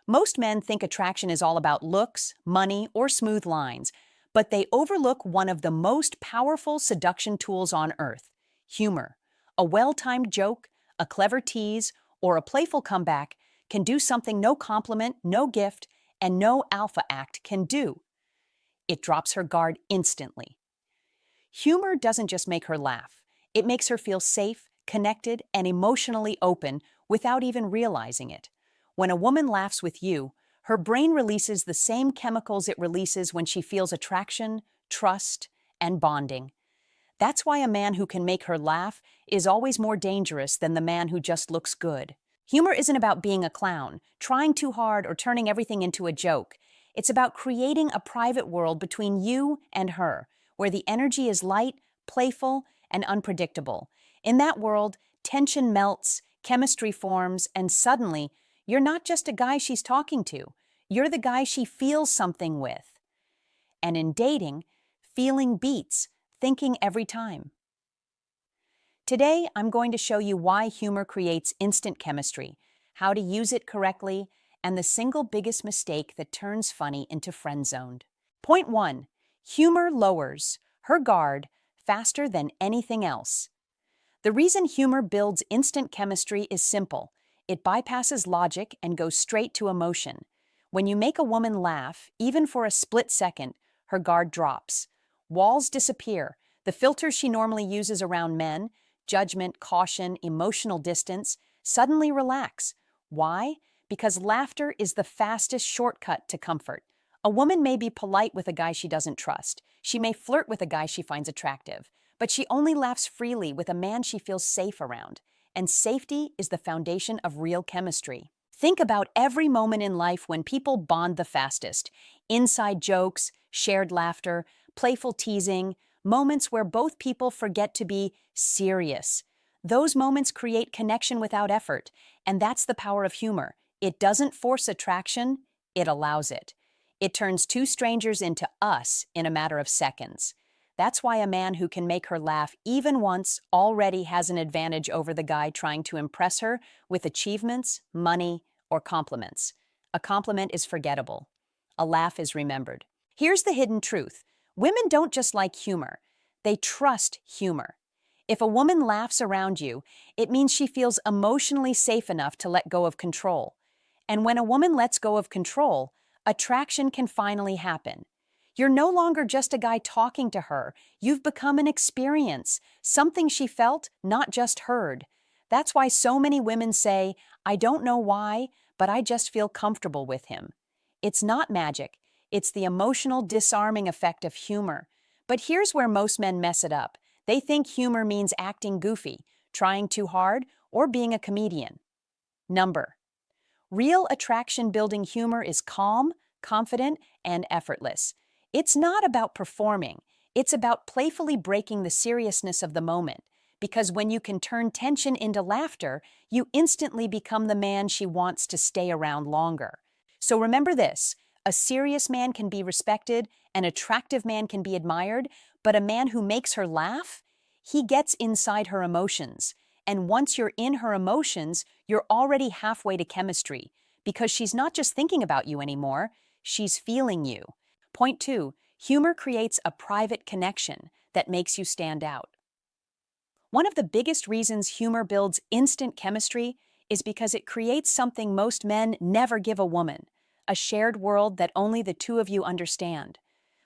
Most men think attraction is all about looks, money, or smooth lines, but they overlook one of the most powerful seduction tools on earth: humor. A well-timed joke, a clever tease, or a playful comeback can do something no compliment, no gift, and no alpha act can do. It drops her guard instantly. Humor doesn't just make her laugh, it makes her feel safe, connected, and emotionally open without even realizing it. When a woman laughs with you, her brain releases the same chemicals it releases when she feels attraction, trust, and bonding. That's why a man who can make her laugh is always more dangerous than the man who just looks good. Humor isn't about being a clown, trying too hard, or turning everything into a joke. It's about creating a private world between you and her, where the energy is light, playful, and unpredictable. In that world, tension melts, chemistry forms, and suddenly, you're not just a guy she's talking to. You're the guy she feels something with. And in dating, feeling beats thinking every time. Today, I'm going to show you why humor creates instant chemistry, how to use it correctly, and the single biggest mistake that turns funny into friend-zoned. Point 1. Humor lowers her guard faster than anything else. The reason humor builds instant chemistry is simple. It bypasses logic and goes straight to emotion. When you make a woman laugh, even for a split second, her guard drops. Walls disappear. The filters she normally uses around men, judgment, caution, emotional distance, suddenly relax. Why? Because laughter is the fastest shortcut to comfort. A woman may be polite with a guy she doesn't trust. She may flirt with a guy she finds attractive. But she only laughs freely with a man she feels safe around. And safety is the foundation of real chemistry. Think about every moment in life when people bond the fastest. Inside jokes, shared laughter, playful teasing, moments where both people forget to be serious. Those moments create connection without effort, and that's the power of humor. It doesn't force attraction, it allows it. It turns two strangers into us in a matter of seconds. That's why a man who can make her laugh even once already has an advantage over the guy trying to impress her with achievements, money, or compliments. A compliment is forgettable. A laugh is remembered. Here's the hidden truth. Women don't just like humor. They trust humor. If a woman laughs around you, it means she feels emotionally safe enough to let go of control. And when a woman lets go of control, attraction can finally happen. You're no longer just a guy talking to her. You've become an experience, something she felt, not just heard. That's why so many women say, "I don't know why, but I just feel comfortable with him." It's not magic. It's the emotional disarming effect of humor. But here's where most men mess it up. They think humor means acting goofy, trying too hard, or being a comedian. Number. Real attraction-building humor is calm, confident, and effortless. It's not about performing. It's about playfully breaking the seriousness of the moment. Because when you can turn tension into laughter, you instantly become the man she wants to stay around longer. So remember this. A serious man can be respected, an attractive man can be admired, but a man who makes her laugh, he gets inside her emotions. And once you're in her emotions, you're already halfway to chemistry, because she's not just thinking about you anymore, she's feeling you. Point 2, humor creates a private connection that makes you stand out. One of the biggest reasons humor builds instant chemistry is because it creates something most men never give a woman, a shared world that only the two of you understand.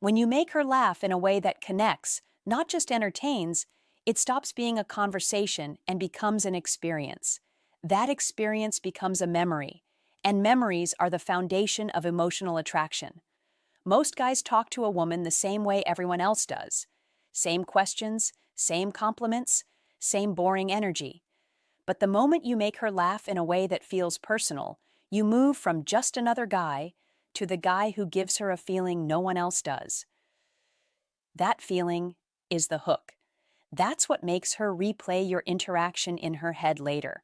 When you make her laugh in a way that connects, not just entertains, it stops being a conversation and becomes an experience. That experience becomes a memory, and memories are the foundation of emotional attraction. Most guys talk to a woman the same way everyone else does. Same questions, same compliments, same boring energy. But the moment you make her laugh in a way that feels personal, you move from just another guy to the guy who gives her a feeling no one else does. That feeling is the hook. That's what makes her replay your interaction in her head later.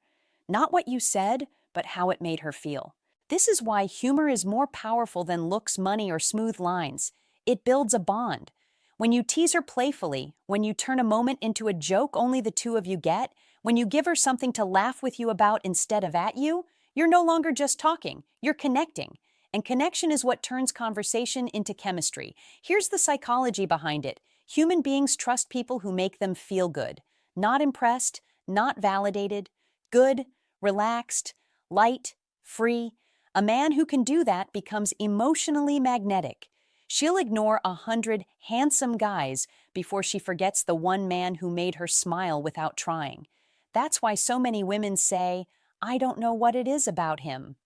Not what you said, but how it made her feel. This is why humor is more powerful than looks, money, or smooth lines. It builds a bond. When you tease her playfully, when you turn a moment into a joke only the two of you get, when you give her something to laugh with you about instead of at you, You're no longer just talking, you're connecting. And connection is what turns conversation into chemistry. Here's the psychology behind it. Human beings trust people who make them feel good. Not impressed, not validated, good, relaxed, light, free. A man who can do that becomes emotionally magnetic. She'll ignore 100 handsome guys before she forgets the one man who made her smile without trying. That's why so many women say, "I don't know what it is about him."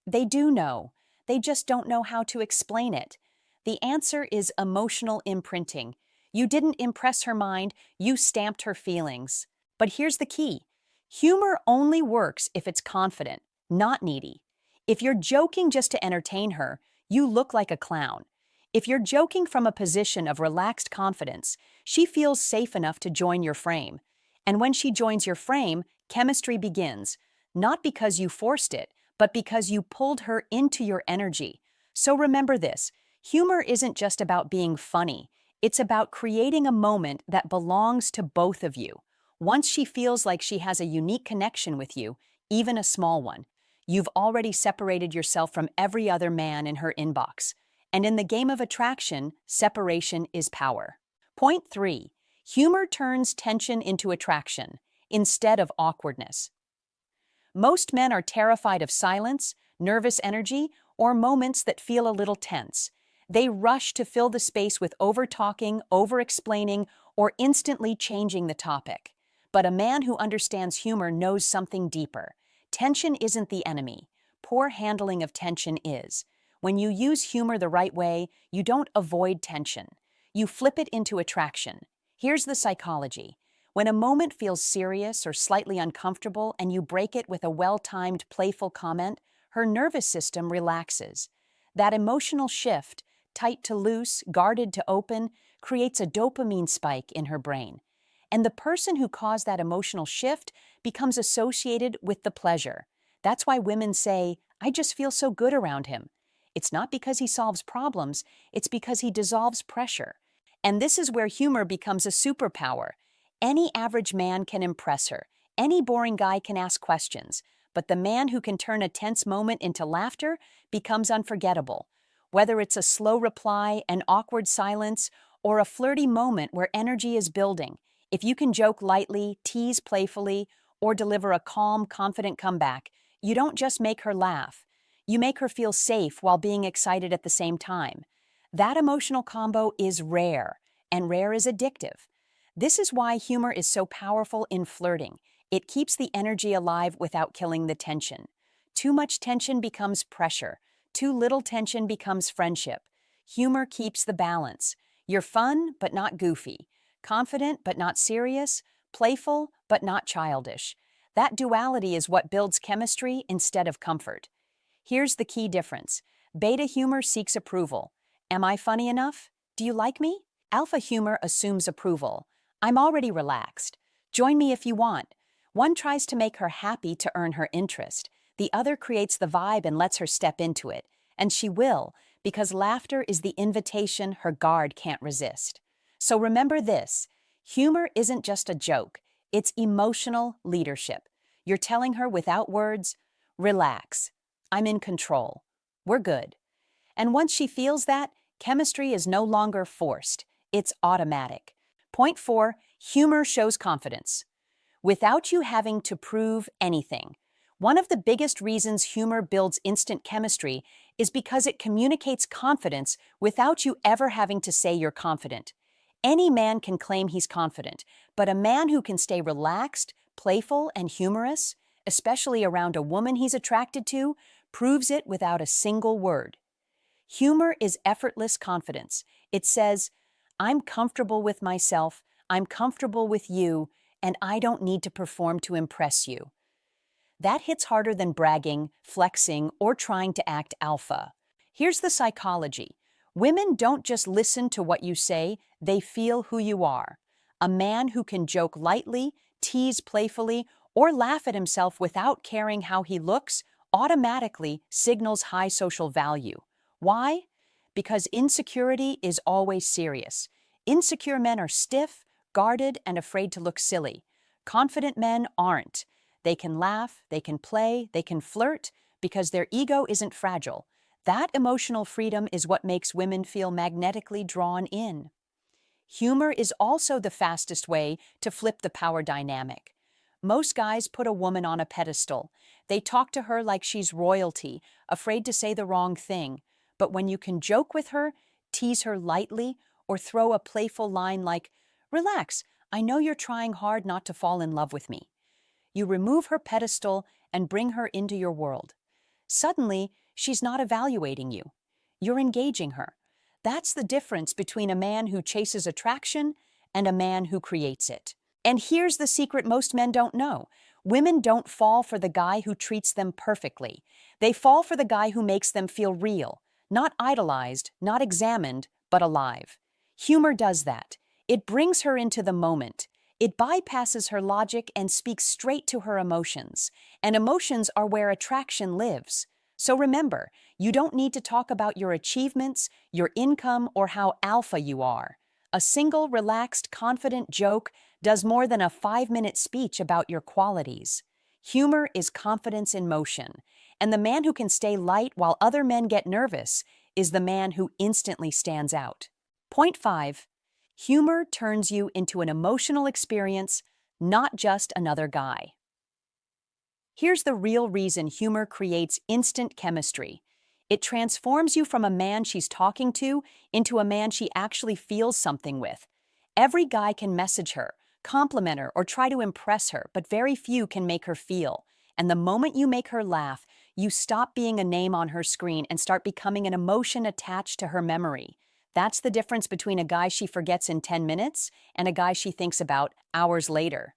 They do know. They just don't know how to explain it. The answer is emotional imprinting. You didn't impress her mind, you stamped her feelings. But here's the key. Humor only works if it's confident, not needy. If you're joking just to entertain her, you look like a clown. If you're joking from a position of relaxed confidence, she feels safe enough to join your frame. And when she joins your frame, chemistry begins, not because you forced it, but because you pulled her into your energy. So remember this, humor isn't just about being funny. It's about creating a moment that belongs to both of you. Once she feels like she has a unique connection with you, even a small one, you've already separated yourself from every other man in her inbox. And in the game of attraction, separation is power. Point 3. Humor turns tension into attraction instead of awkwardness. Most men are terrified of silence, nervous energy, or moments that feel a little tense. They rush to fill the space with over-talking, over-explaining, or instantly changing the topic. But a man who understands humor knows something deeper. Tension isn't the enemy. Poor handling of tension is. When you use humor the right way, you don't avoid tension. You flip it into attraction. Here's the psychology. When a moment feels serious or slightly uncomfortable and you break it with a well-timed, playful comment, her nervous system relaxes. That emotional shift, tight to loose, guarded to open, creates a dopamine spike in her brain. And the person who caused that emotional shift becomes associated with the pleasure. That's why women say, "I just feel so good around him." It's not because he solves problems, it's because he dissolves pressure. And this is where humor becomes a superpower. Any average man can impress her. Any boring guy can ask questions. But the man who can turn a tense moment into laughter becomes unforgettable. Whether it's a slow reply, an awkward silence, or a flirty moment where energy is building, if you can joke lightly, tease playfully, or deliver a calm, confident comeback, you don't just make her laugh. You make her feel safe while being excited at the same time. That emotional combo is rare, and rare is addictive. This is why humor is so powerful in flirting. It keeps the energy alive without killing the tension. Too much tension becomes pressure. Too little tension becomes friendship. Humor keeps the balance. You're fun, but not goofy. Confident, but not serious. Playful, but not childish. That duality is what builds chemistry instead of comfort. Here's the key difference. Beta humor seeks approval. Am I funny enough? Do you like me? Alpha humor assumes approval. I'm already relaxed. Join me if you want. One tries to make her happy to earn her interest. The other creates the vibe and lets her step into it. And she will, because laughter is the invitation her guard can't resist. So remember this, humor isn't just a joke. It's emotional leadership. You're telling her without words, relax. I'm in control. We're good. And once she feels that, chemistry is no longer forced. It's automatic. Point 4, humor shows confidence. Without you having to prove anything. One of the biggest reasons humor builds instant chemistry is because it communicates confidence without you ever having to say you're confident. Any man can claim he's confident, but a man who can stay relaxed, playful, and humorous, especially around a woman he's attracted to, proves it without a single word. Humor is effortless confidence. It says, I'm comfortable with myself, I'm comfortable with you, and I don't need to perform to impress you. That hits harder than bragging, flexing, or trying to act alpha. Here's the psychology. Women don't just listen to what you say, they feel who you are. A man who can joke lightly, tease playfully, or laugh at himself without caring how he looks automatically signals high social value. Why? Because insecurity is always serious. Insecure men are stiff, guarded, and afraid to look silly. Confident men aren't. They can laugh, they can play, they can flirt because their ego isn't fragile. That emotional freedom is what makes women feel magnetically drawn in. Humor is also the fastest way to flip the power dynamic. Most guys put a woman on a pedestal. They talk to her like she's royalty, afraid to say the wrong thing. But when you can joke with her, tease her lightly, or throw a playful line like, "Relax, I know you're trying hard not to fall in love with me." You remove her pedestal and bring her into your world. Suddenly, she's not evaluating you. You're engaging her. That's the difference between a man who chases attraction and a man who creates it. And here's the secret most men don't know. Women don't fall for the guy who treats them perfectly. They fall for the guy who makes them feel real, not idolized, not examined, but alive. Humor does that. It brings her into the moment. It bypasses her logic and speaks straight to her emotions. And emotions are where attraction lives. So remember, you don't need to talk about your achievements, your income, or how alpha you are. A single, relaxed, confident joke does more than a 5-minute speech about your qualities. Humor is confidence in motion, and the man who can stay light while other men get nervous is the man who instantly stands out. Point 5. Humor turns you into an emotional experience, not just another guy. Here's the real reason humor creates instant chemistry. It transforms you from a man she's talking to into a man she actually feels something with. Every guy can message her, compliment her, or try to impress her, but very few can make her feel. And the moment you make her laugh, you stop being a name on her screen and start becoming an emotion attached to her memory. That's the difference between a guy she forgets in 10 minutes and a guy she thinks about hours later.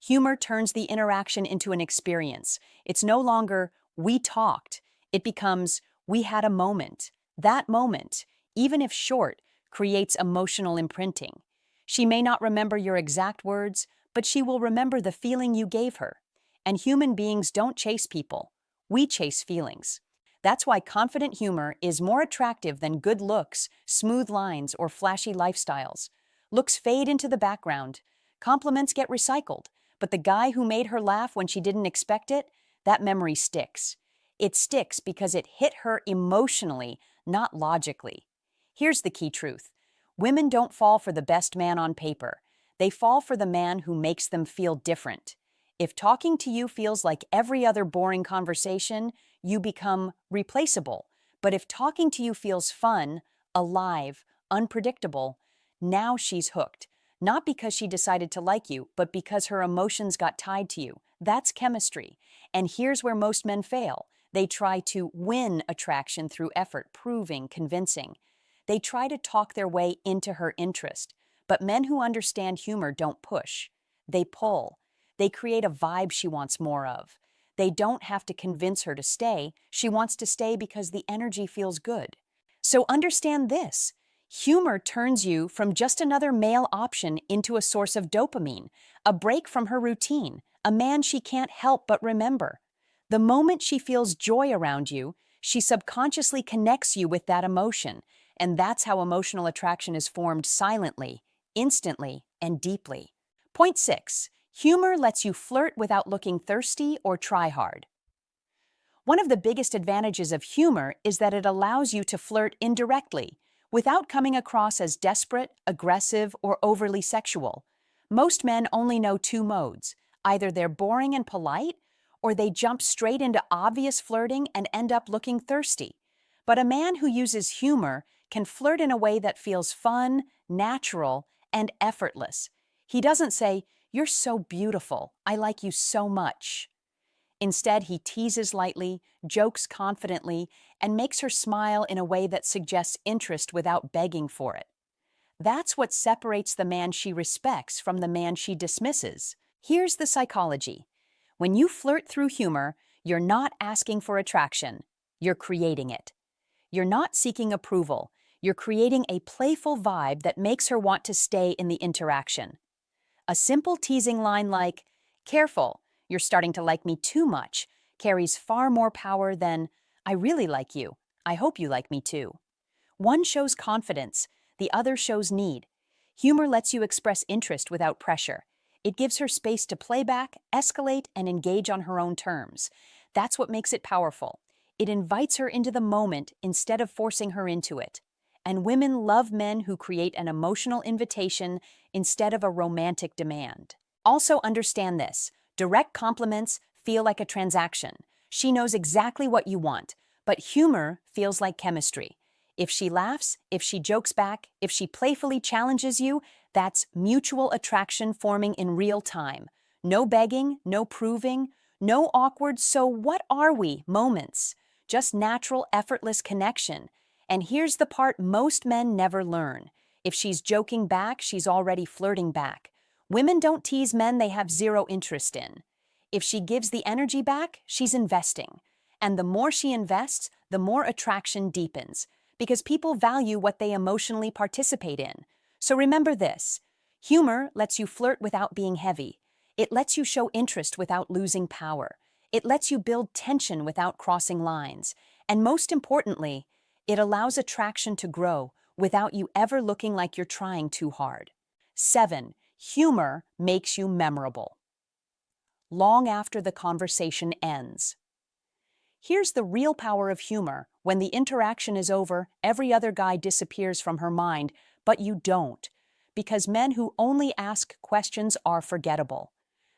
Humor turns the interaction into an experience. It's no longer, "we talked." It becomes, "we had a moment." That moment, even if short, creates emotional imprinting. She may not remember your exact words, but she will remember the feeling you gave her. And human beings don't chase people. We chase feelings. That's why confident humor is more attractive than good looks, smooth lines, or flashy lifestyles. Looks fade into the background. Compliments get recycled. But the guy who made her laugh when she didn't expect it, that memory sticks. It sticks because it hit her emotionally, not logically. Here's the key truth. Women don't fall for the best man on paper. They fall for the man who makes them feel different. If talking to you feels like every other boring conversation, you become replaceable. But if talking to you feels fun, alive, unpredictable, now she's hooked. Not because she decided to like you, but because her emotions got tied to you. That's chemistry. And here's where most men fail. They try to win attraction through effort, proving, convincing. They try to talk their way into her interest. But men who understand humor don't push. They pull. They create a vibe she wants more of. They don't have to convince her to stay. She wants to stay because the energy feels good. So understand this. Humor turns you from just another male option into a source of dopamine, a break from her routine, a man she can't help but remember. The moment she feels joy around you, she subconsciously connects you with that emotion, and that's how emotional attraction is formed silently, instantly, and deeply. Point 6. Humor lets you flirt without looking thirsty or try hard. One of the biggest advantages of humor is that it allows you to flirt indirectly, without coming across as desperate, aggressive, or overly sexual. Most men only know two modes. Either they're boring and polite, or they jump straight into obvious flirting and end up looking thirsty. But a man who uses humor can flirt in a way that feels fun, natural, and effortless. He doesn't say, "You're so beautiful, I like you so much." Instead, he teases lightly, jokes confidently, and makes her smile in a way that suggests interest without begging for it. That's what separates the man she respects from the man she dismisses. Here's the psychology. When you flirt through humor, you're not asking for attraction, you're creating it. You're not seeking approval, you're creating a playful vibe that makes her want to stay in the interaction. A simple teasing line like, "Careful, you're starting to like me too much," carries far more power than, "I really like you. I hope you like me too." One shows confidence, the other shows need. Humor lets you express interest without pressure. It gives her space to play back, escalate, and engage on her own terms. That's what makes it powerful. It invites her into the moment instead of forcing her into it. And women love men who create an emotional invitation instead of a romantic demand. Also understand this. Direct compliments feel like a transaction. She knows exactly what you want, but humor feels like chemistry. If she laughs, if she jokes back, if she playfully challenges you, that's mutual attraction forming in real time. No begging, no proving, no awkward "so what are we" moments. Just natural, effortless connection. And here's the part most men never learn. If she's joking back, she's already flirting back. Women don't tease men they have zero interest in. If she gives the energy back, she's investing. And the more she invests, the more attraction deepens, because people value what they emotionally participate in. So remember this. Humor lets you flirt without being heavy. It lets you show interest without losing power. It lets you build tension without crossing lines. And most importantly, it allows attraction to grow without you ever looking like you're trying too hard. 7. Humor makes you memorable. Long after the conversation ends. Here's the real power of humor. When the interaction is over, every other guy disappears from her mind, but you don't. Because men who only ask questions are forgettable.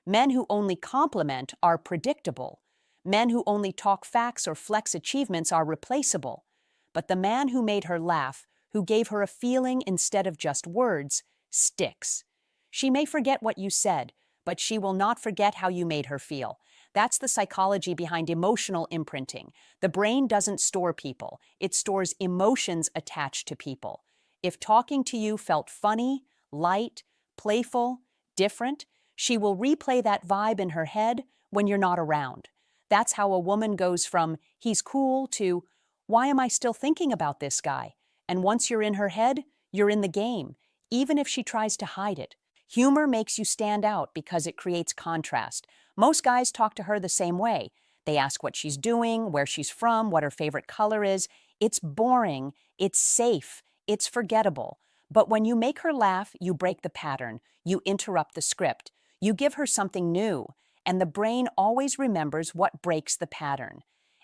Men who only compliment are predictable. Men who only talk facts or flex achievements are replaceable. But the man who made her laugh, who gave her a feeling instead of just words, sticks. She may forget what you said, but she will not forget how you made her feel. That's the psychology behind emotional imprinting. The brain doesn't store people, it stores emotions attached to people. If talking to you felt funny, light, playful, different, she will replay that vibe in her head when you're not around. That's how a woman goes from "he's cool" to "why am I still thinking about this guy?" And once you're in her head, you're in the game, even if she tries to hide it. Humor makes you stand out because it creates contrast. Most guys talk to her the same way. They ask what she's doing, where she's from, what her favorite color is. It's boring, it's safe, it's forgettable. But when you make her laugh, you break the pattern, you interrupt the script, you give her something new, and the brain always remembers what breaks the pattern.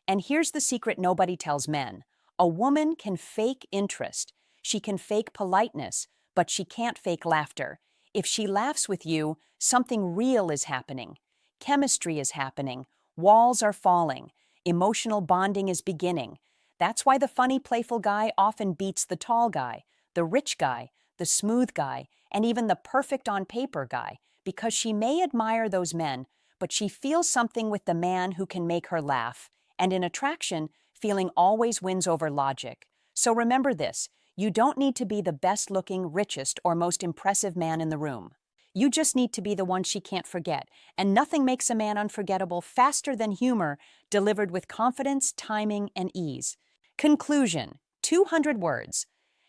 And here's the secret nobody tells men. A woman can fake interest. She can fake politeness, but she can't fake laughter. If she laughs with you, something real is happening. Chemistry is happening. Walls are falling. Emotional bonding is beginning. That's why the funny, playful guy often beats the tall guy, the rich guy, the smooth guy, and even the perfect on paper guy, because she may admire those men, but she feels something with the man who can make her laugh. And in attraction, feeling always wins over logic. So remember this. You don't need to be the best-looking, richest, or most impressive man in the room. You just need to be the one she can't forget, and nothing makes a man unforgettable faster than humor, delivered with confidence, timing, and ease. Conclusion: 200 words.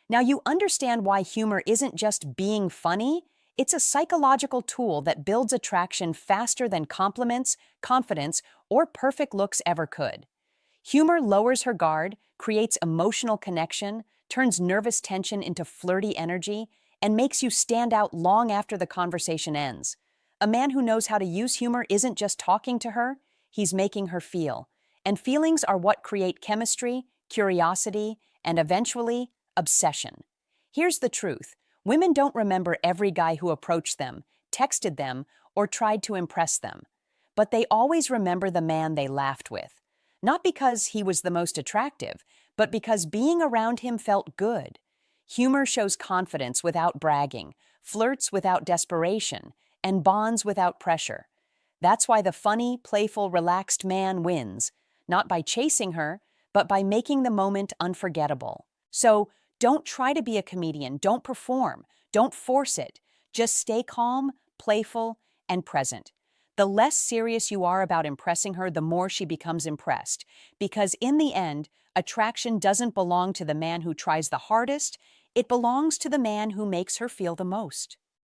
Now you understand why humor isn't just being funny, it's a psychological tool that builds attraction faster than compliments, confidence, or perfect looks ever could. Humor lowers her guard, creates emotional connection, turns nervous tension into flirty energy, and makes you stand out long after the conversation ends. A man who knows how to use humor isn't just talking to her, he's making her feel. And feelings are what create chemistry, curiosity, and eventually, obsession. Here's the truth. Women don't remember every guy who approached them, texted them, or tried to impress them. But they always remember the man they laughed with. Not because he was the most attractive, but because being around him felt good. Humor shows confidence without bragging, flirts without desperation, and bonds without pressure. That's why the funny, playful, relaxed man wins, not by chasing her, but by making the moment unforgettable. So, don't try to be a comedian, don't perform, don't force it. Just stay calm, playful, and present. The less serious you are about impressing her, the more she becomes impressed. Because in the end, attraction doesn't belong to the man who tries the hardest, it belongs to the man who makes her feel the most.